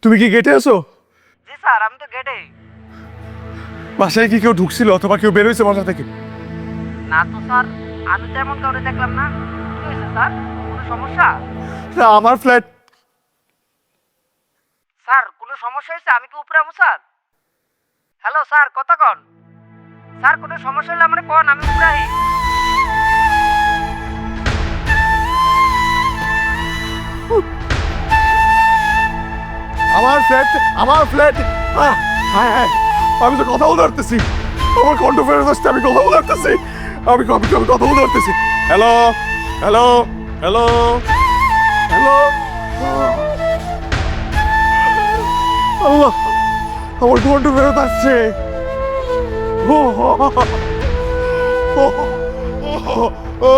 তুমি কি গেটে আছো? জি স্যার, আমি তো গেটে। বাসায় কি কেউ ঢুকছিল অথবা কেউ বের হয়েছে বাসা থেকে? না তো স্যার, আমি তেমন কাউরে দেখলাম না। কি হয়েছে স্যার, কোনো সমস্যা? না, আমার ফ্ল্যাট। স্যার কোনো সমস্যা হয়েছে? আমি কি উপরে আমু স্যার? হ্যালো স্যার, কথা কন। স্যার কোনো সমস্যা হলে আমরা কন, আমি উপরে আই। আমার ফ্ল্যাট, আমার ফ্ল্যাট। হ্যাঁ হ্যাঁ, আমি তো কথা বলতে পারতেছি। আমার কণ্ঠ ফেরত আসছে, আমি কথা বলতে পারতেছি। আমি কথা বলতে পারতেছি। Hello hello hello hello. Allah, আমার কণ্ঠ ফেরত আসছে। ও ও ও ও ও